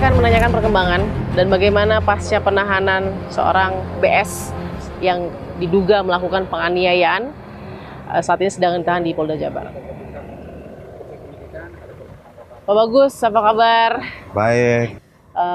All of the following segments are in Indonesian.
akan menanyakan perkembangan dan bagaimana pasca penahanan seorang BS yang diduga melakukan penganiayaan saat ini sedang ditahan di Polda Jabar. Pak Bagus, apa kabar? Baik.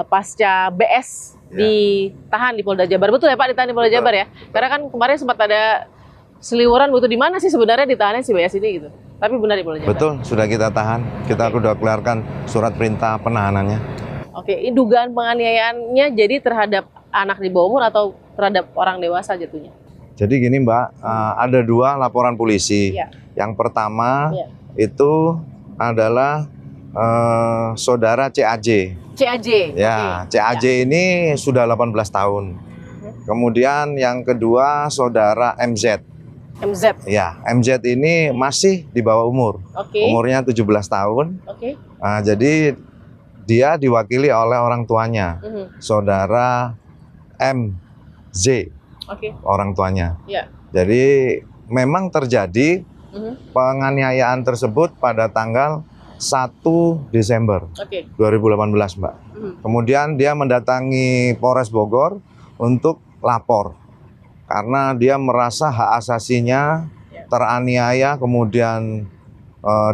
Pasca BS ditahan di Polda Jabar, betul ya Pak, ditahan di Polda Jabar ya? Karena kan kemarin sempat ada seliweran begitu di mana sih sebenarnya ditahannya si BS ini gitu. Tapi benar di Polda Jabar. Betul, sudah kita tahan. Kita sudah keluarkan surat perintah penahanannya. Oke, ini dugaan penganiayaannya jadi terhadap anak di bawah umur atau terhadap orang dewasa jatuhnya? Jadi gini Mbak, ada dua laporan polisi. Ya. Yang pertama itu adalah saudara CAJ. CAJ? Ya, Oke. CAJ ini sudah 18 tahun. Kemudian yang kedua saudara MZ. MZ? Ya, MZ ini masih di bawah umur. Oke. Umurnya 17 tahun. Oke. Jadi dia diwakili oleh orang tuanya, saudara MZ, orang tuanya. Ya. Jadi memang terjadi penganiayaan tersebut pada tanggal 1 Desember 2018, Mbak. Kemudian dia mendatangi Polres Bogor untuk lapor karena dia merasa hak asasinya teraniaya, kemudian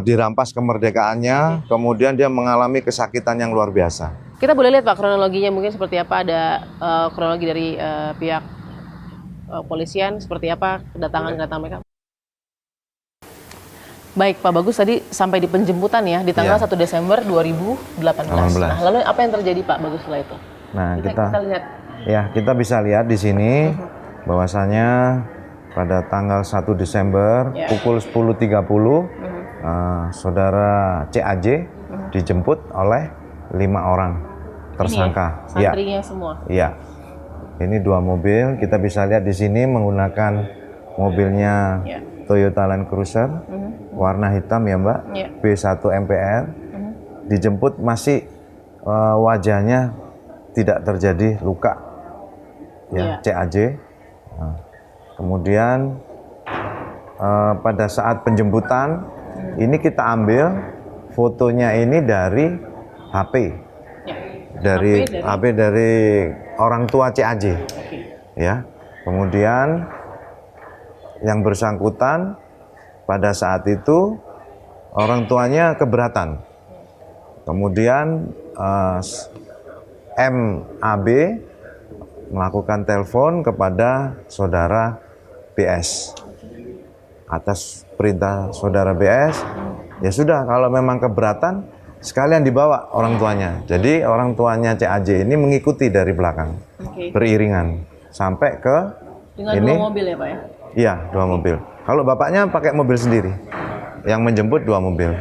dirampas kemerdekaannya, kemudian dia mengalami kesakitan yang luar biasa. Kita boleh lihat Pak kronologinya mungkin seperti apa, ada kronologi dari pihak polisian seperti apa kedatangan mereka. Baik Pak Bagus, tadi sampai di penjemputan ya di tanggal 1 Desember 2018. Nah, lalu apa yang terjadi Pak Bagus setelah itu? Nah, kita lihat. Ya, kita bisa lihat di sini bahwasanya pada tanggal 1 Desember pukul 10.30 saudara CAJ dijemput oleh 5 orang tersangka. Ini ya, santrinya semua. Iya. Ini 2 mobil, kita bisa lihat di sini menggunakan mobilnya Toyota Land Cruiser warna hitam ya Mbak, B1 MPR. Dijemput masih wajahnya tidak terjadi luka ya, CAJ. Kemudian pada saat penjemputan ini kita ambil fotonya ini dari HP, dari orang tua CAJ, ya. Kemudian yang bersangkutan pada saat itu orang tuanya keberatan. Kemudian MAB melakukan telepon kepada saudara BS. Atas perintah saudara BS, ya sudah, kalau memang keberatan sekalian dibawa orang tuanya. Jadi orang tuanya CAJ ini mengikuti dari belakang, beriringan sampai ke dengan 2 mobil ya Pak ya? Iya, 2 mobil. Kalau bapaknya pakai mobil sendiri, yang menjemput 2 mobil.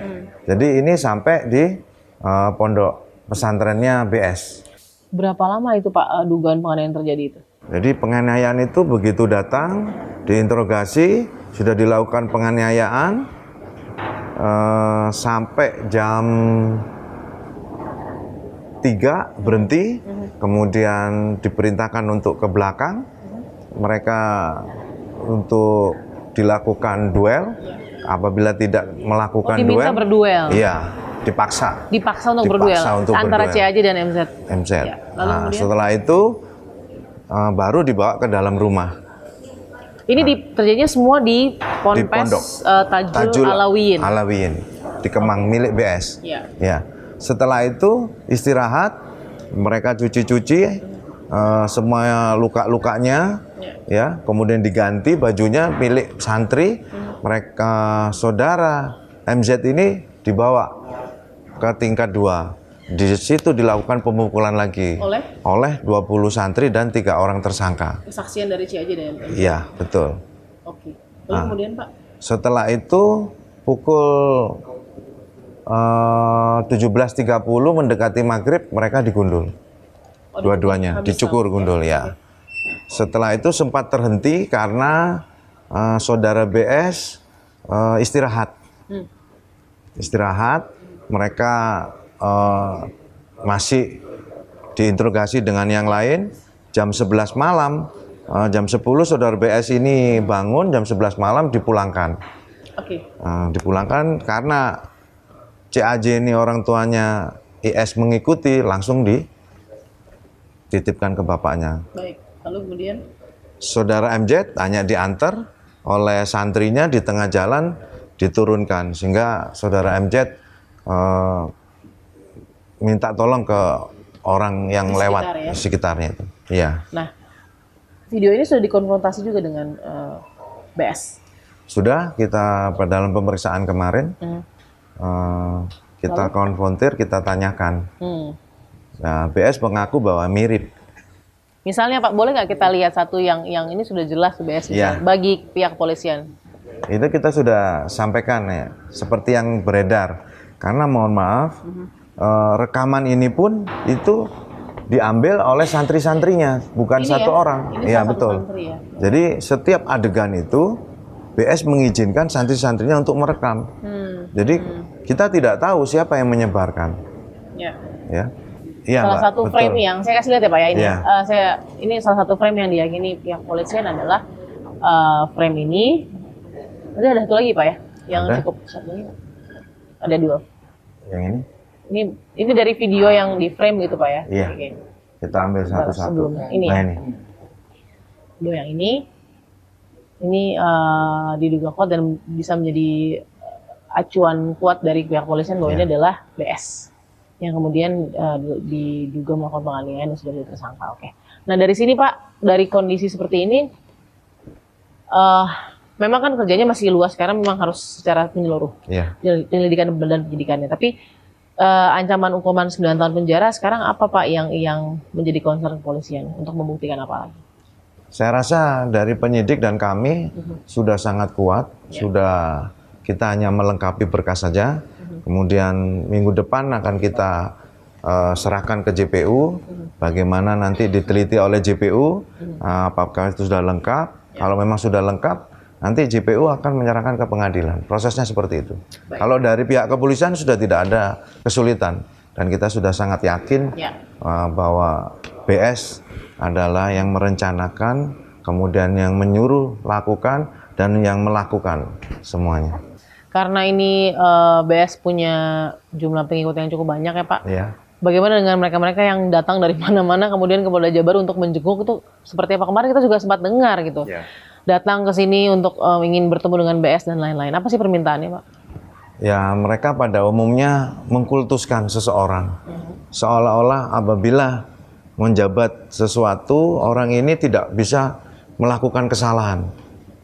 Jadi ini sampai di pondok pesantrennya BS. Berapa lama itu Pak dugaan penganiayaan terjadi itu? Jadi penganiayaan itu begitu datang, diinterogasi, sudah dilakukan penganiayaan sampai jam 3 berhenti, kemudian diperintahkan untuk ke belakang, mereka untuk dilakukan duel. Apabila tidak melakukan diminta berduel? Iya, dipaksa untuk berduel antara CAJ dan MZ. Ya, lalu setelah itu baru dibawa ke dalam rumah. Ini terjadinya semua di Ponpes Tajul Alawiyin di Kemang milik BS. Ya. Setelah itu istirahat, mereka cuci-cuci semua luka-lukanya, ya. Kemudian diganti bajunya milik santri. Mereka saudara MZ ini dibawa ke tingkat 2. Di situ dilakukan pemukulan lagi oleh 20 santri dan 3 orang tersangka. Kesaksian dari CAJ dan MZ. Iya, betul. Oke. Lalu kemudian Pak? Setelah itu pukul 17.30 mendekati maghrib mereka digundul. Dua-duanya dicukur gundul ya. Setelah itu sempat terhenti karena saudara BS istirahat. Istirahat, mereka masih diinterogasi dengan yang lain. Jam 11 malam, jam 10 saudara BS ini bangun, jam 11 malam dipulangkan. Dipulangkan karena CAJ ini orang tuanya IS mengikuti, langsung dititipkan ke bapaknya. Baik. Lalu kemudian Saudara MZ hanya diantar oleh santrinya di tengah jalan, diturunkan sehingga saudara MZ minta tolong ke orang yang lewat ya? sekitarnya itu. Iya. Nah, video ini sudah dikonfrontasi juga dengan BS. Sudah kita dalam pemeriksaan kemarin kita konfrontir, kita tanyakan. Nah, BS mengaku bahwa mirip. Misalnya Pak, boleh nggak kita lihat satu yang ini sudah jelas BS bagi pihak kepolisian? Itu kita sudah sampaikan ya, seperti yang beredar. Karena mohon maaf, rekaman ini pun itu diambil oleh santri-santrinya, bukan Ini satu ya? orang. Ini Iya satu betul. santri ya? Jadi setiap adegan itu BS mengizinkan santri-santrinya untuk merekam. Jadi kita tidak tahu siapa yang menyebarkan. Ya. Ya. Iya, Salah Mbak, satu betul. frame yang saya kasih lihat ya Pak ya ini. Iya. Ini salah satu frame yang diyakini pihak kepolisian adalah frame ini. Ada satu lagi Pak ya, yang Ada? cukup satu lagi. Ada dua. Yang ini? Ini dari video yang di frame gitu Pak ya? Iya. Oke. Kita ambil satu-satu. Sebelumnya. Ini Nah, ya? ini. Video yang ini diduga kuat dan bisa menjadi acuan kuat dari pihak kepolisian bahwa ini adalah BS yang kemudian diduga melakukan penganiayaan dan sudah tersangka. Oke. Nah dari sini Pak, dari kondisi seperti ini, memang kan kerjanya masih luas karena memang harus secara menyeluruh Iya. penyelidikan dan penyidikannya. Tapi ancaman hukuman 9 tahun penjara sekarang apa Pak yang menjadi concern kepolisian untuk membuktikan apa lagi? Saya rasa dari penyidik dan kami sudah sangat kuat, sudah kita hanya melengkapi berkas saja. Kemudian minggu depan akan kita serahkan ke JPU, bagaimana nanti diteliti oleh JPU, apakah itu sudah lengkap. Kalau memang sudah lengkap, nanti JPU akan menyerahkan ke pengadilan. Prosesnya seperti itu. Kalau dari pihak kepolisian sudah tidak ada kesulitan, dan kita sudah sangat yakin bahwa BS adalah yang merencanakan, kemudian yang menyuruh lakukan, dan yang melakukan semuanya. Karena ini BS punya jumlah pengikut yang cukup banyak ya Pak. Iya. Bagaimana dengan mereka-mereka yang datang dari mana-mana kemudian ke Polda Jabar untuk menjenguk itu seperti apa? Kemarin kita juga sempat dengar gitu. Datang ke sini untuk ingin bertemu dengan BS dan lain-lain. Apa sih permintaannya Pak? Ya, mereka pada umumnya mengkultuskan seseorang. Seolah-olah apabila menjabat sesuatu, orang ini tidak bisa melakukan kesalahan.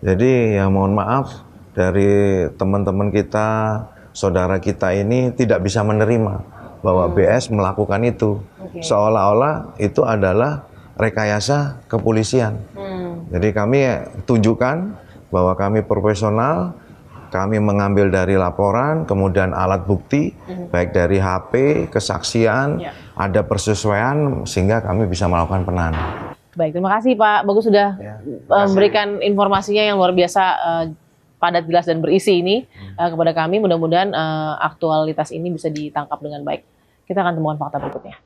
Jadi ya mohon maaf, dari teman-teman kita, saudara kita ini tidak bisa menerima bahwa BS melakukan itu. Seolah-olah itu adalah rekayasa kepolisian. Jadi kami tunjukkan bahwa kami profesional, kami mengambil dari laporan, kemudian alat bukti, baik dari HP, kesaksian, ada persesuaian, sehingga kami bisa melakukan penahanan. Baik, terima kasih Pak Bagus sudah memberikan informasinya yang luar biasa padat, jelas, dan berisi ini kepada kami. Mudah-mudahan aktualitas ini bisa ditangkap dengan baik. Kita akan temukan fakta berikutnya.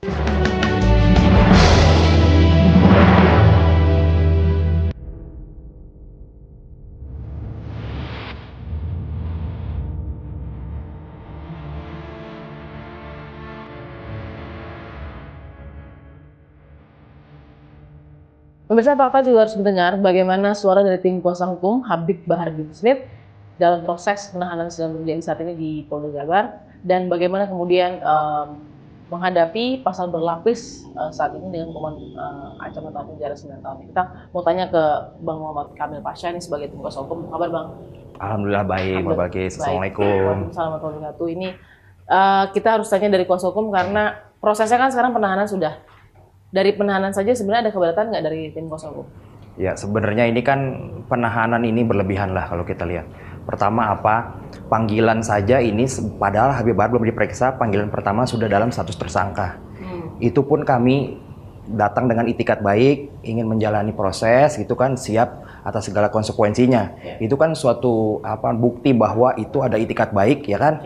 Pemirsa, fakta juga harus mendengar bagaimana suara dari tim kuasa hukum Habib Bahar bin Smith dalam proses penahanan sedang terjadi saat ini di Polda Jabar, dan bagaimana kemudian menghadapi pasal berlapis saat ini dengan hukuman ancaman tahun penjara 9 tahun. Kita mau tanya ke Bang Muhammad Kamil Pasha ini sebagai tim kuasa hukum. Apa kabar Bang? Alhamdulillah baik, Mbak Bagis. Assalamualaikum. Waalaikumsalam warahmatullahi wabarakatuh. Ini kita harus tanya dari kuasa hukum karena prosesnya kan sekarang penahanan sudah. Dari penahanan saja sebenarnya ada keberatan nggak dari tim kuasa hukum? Ya sebenarnya ini kan penahanan ini berlebihan lah kalau kita lihat. Pertama apa? Panggilan saja ini padahal Habib Bahar belum diperiksa, panggilan pertama sudah dalam status tersangka. Itu pun kami datang dengan itikat baik, ingin menjalani proses gitu kan, siap atas segala konsekuensinya. Itu kan suatu bukti bahwa itu ada itikat baik ya kan.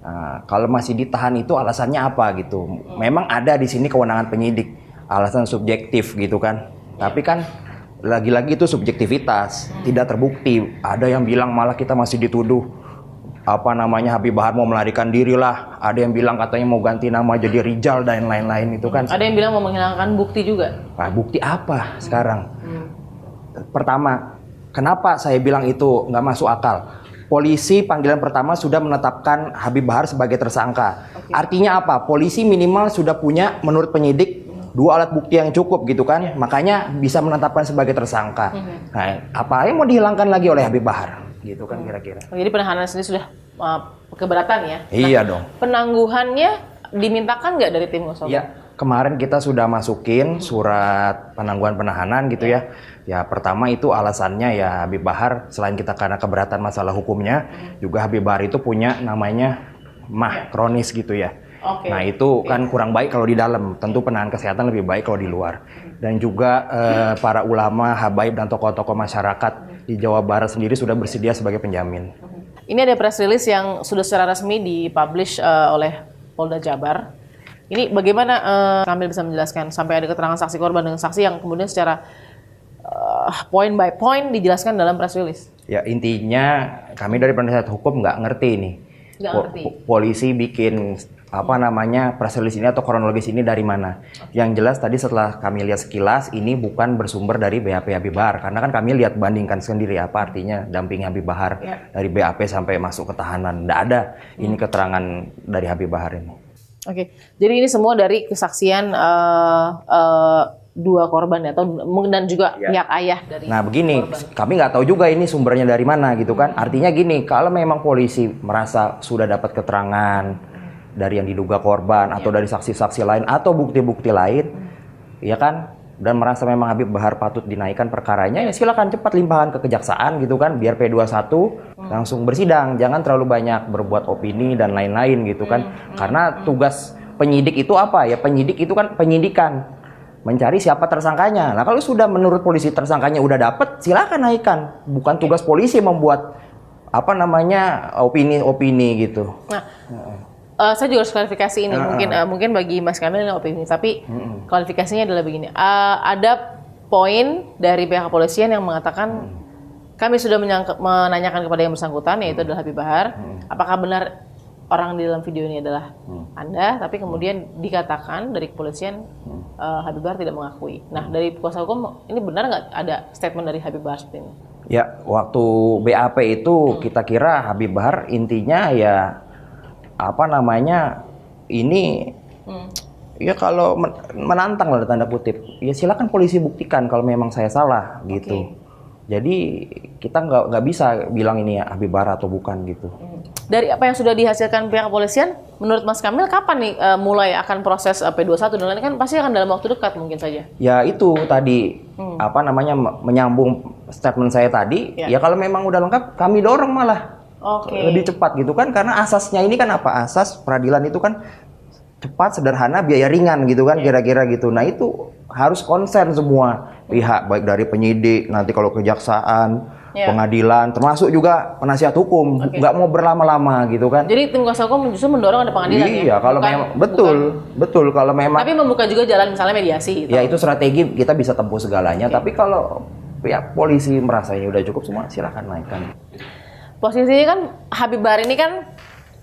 Nah, kalau masih ditahan itu alasannya apa gitu? Memang ada di sini kewenangan penyidik. Alasan subjektif gitu kan, tapi kan lagi-lagi itu subjektivitas, tidak terbukti. Ada yang bilang malah kita masih dituduh Habib Bahar mau melarikan diri lah, ada yang bilang katanya mau ganti nama jadi Rijal dan lain-lain itu kan. Ada yang bilang mau menghilangkan bukti juga. Nah, bukti apa sekarang? Pertama, kenapa saya bilang itu nggak masuk akal? Polisi panggilan pertama sudah menetapkan Habib Bahar sebagai tersangka. Artinya apa? Polisi minimal sudah punya menurut penyidik 2 alat bukti yang cukup gitu kan, makanya bisa menetapkan sebagai tersangka. Nah, apa yang mau dihilangkan lagi oleh Habib Bahar? Gitu kan kira-kira. Jadi penahanan sendiri sudah keberatan ya? Iya dong. Penangguhannya dimintakan nggak dari tim kuasa hukum? Iya, kemarin kita sudah masukin surat penangguhan penahanan gitu ya. Ya pertama itu alasannya ya Habib Bahar selain kita karena keberatan masalah hukumnya, juga Habib Bahar itu punya namanya mah kronis gitu ya. Nah itu kan kurang baik kalau di dalam, tentu penanganan kesehatan lebih baik kalau di luar. Dan juga para ulama, habaib dan tokoh-tokoh masyarakat di Jawa Barat sendiri sudah bersedia sebagai penjamin. Ini ada press release yang sudah secara resmi dipublish oleh Polda Jabar. Ini bagaimana Kamil bisa menjelaskan sampai ada keterangan saksi korban dengan saksi yang kemudian secara point by point dijelaskan dalam press release? Ya intinya kami dari penasihat hukum nggak ngerti ini. Nggak ngerti. Polisi bikin press release ini atau kronologis ini dari mana. Yang jelas tadi setelah kami lihat sekilas ini bukan bersumber dari BAP Habib Bahar, karena kan kami lihat bandingkan sendiri apa artinya dampingi Habib Bahar dari BAP sampai masuk ke tahanan. Nggak ada ini keterangan dari Habib Bahar ini. Oke, jadi ini semua dari kesaksian 2 korban ya, atau dan juga pihak ayah dari. Nah begini, korban. Kami nggak tahu juga ini sumbernya dari mana gitu kan. Artinya gini, kalau memang polisi merasa sudah dapat keterangan dari yang diduga korban atau dari saksi-saksi lain atau bukti-bukti lain, ya kan, dan merasa memang Habib Bahar patut dinaikkan perkaranya, ya silakan cepat limpahkan ke kejaksaan gitu kan, biar P21 langsung bersidang, jangan terlalu banyak berbuat opini dan lain-lain gitu kan, karena tugas penyidik itu apa ya? Penyidik itu kan penyidikan, mencari siapa tersangkanya. Nah kalau sudah menurut polisi tersangkanya udah dapet, silakan naikkan, bukan tugas polisi membuat opini-opini gitu. Saya juga harus klarifikasi ini, mungkin bagi Mas Kamil ini opini, tapi klarifikasinya adalah begini. Ada poin dari pihak kepolisian yang mengatakan kami sudah menanyakan kepada yang bersangkutan, yaitu adalah Habib Bahar, apakah benar orang di dalam video ini adalah Anda, tapi kemudian dikatakan dari kepolisian Habib Bahar tidak mengakui. Nah, dari kuasa hukum ini benar nggak ada statement dari Habib Bahar seperti ini? Ya, waktu BAP itu kita kira Habib Bahar intinya ya ini ya kalau menantang lah tanda kutip, ya silakan polisi buktikan kalau memang saya salah gitu. Jadi kita nggak bisa bilang ini ya Habib Bahar atau bukan gitu. Dari apa yang sudah dihasilkan pihak kepolisian, menurut Mas Kamil kapan nih mulai akan proses P21 dan lain-lain, kan pasti akan dalam waktu dekat mungkin saja. Ya itu tadi menyambung statement saya tadi, ya kalau memang udah lengkap kami dorong malah. Lebih cepat gitu kan, karena asasnya ini kan apa? Asas peradilan itu kan cepat, sederhana, biaya ringan gitu kan, kira-kira gitu. Nah itu harus konsen semua pihak, baik dari penyidik, nanti kalau kejaksaan, pengadilan, termasuk juga penasihat hukum, nggak mau berlama-lama gitu kan. Jadi tim kuasa hukum justru mendorong ada pengadilan ya? Iya, kalau memang betul kalau memang. Tapi membuka juga jalan misalnya mediasi. Ya itu strategi kita bisa tempuh segalanya. Tapi kalau pihak polisi merasa ini udah cukup semua, silakan naikkan. Posisinya kan Habib Bahar ini kan,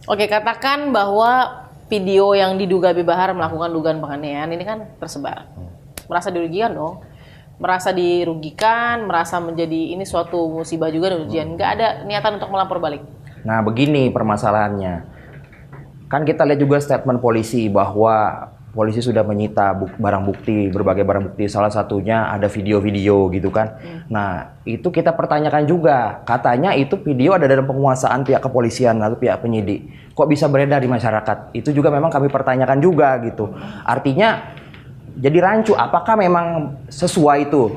katakan bahwa video yang diduga Habib Bahar melakukan dugaan penganiayaan ini kan tersebar. Merasa dirugikan dong. Merasa dirugikan, merasa menjadi ini suatu musibah juga dan ujian. Nggak ada niatan untuk melapor balik. Nah begini permasalahannya. Kan kita lihat juga statement polisi bahwa polisi sudah menyita barang bukti, berbagai barang bukti. Salah satunya ada video-video gitu kan. Nah itu kita pertanyakan juga. Katanya itu video ada dalam penguasaan pihak kepolisian atau pihak penyidik. Kok bisa beredar di masyarakat? Itu juga memang kami pertanyakan juga gitu. Artinya jadi rancu, apakah memang sesuai itu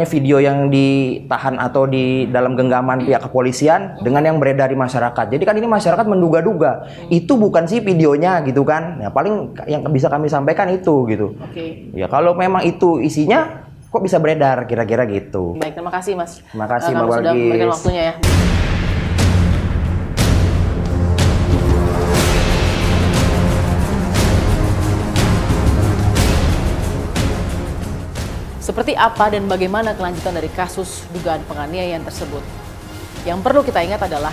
video yang ditahan atau di dalam genggaman pihak kepolisian dengan yang beredar di masyarakat. Jadi kan ini masyarakat menduga-duga itu bukan sih videonya gitu kan. Ya paling yang bisa kami sampaikan itu gitu. Ya kalau memang itu isinya kok bisa beredar kira-kira gitu. Baik, terima kasih Mas. Terima kasih Mbak sudah memberikan waktunya ya. Seperti apa dan bagaimana kelanjutan dari kasus dugaan penganiayaan tersebut? Yang perlu kita ingat adalah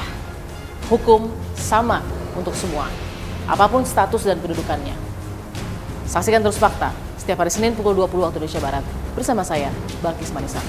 Hukum sama untuk semua, apapun status dan kedudukannya. Saksikan terus Fakta setiap hari Senin pukul 20 waktu Indonesia Barat bersama saya, Balkis Manisa.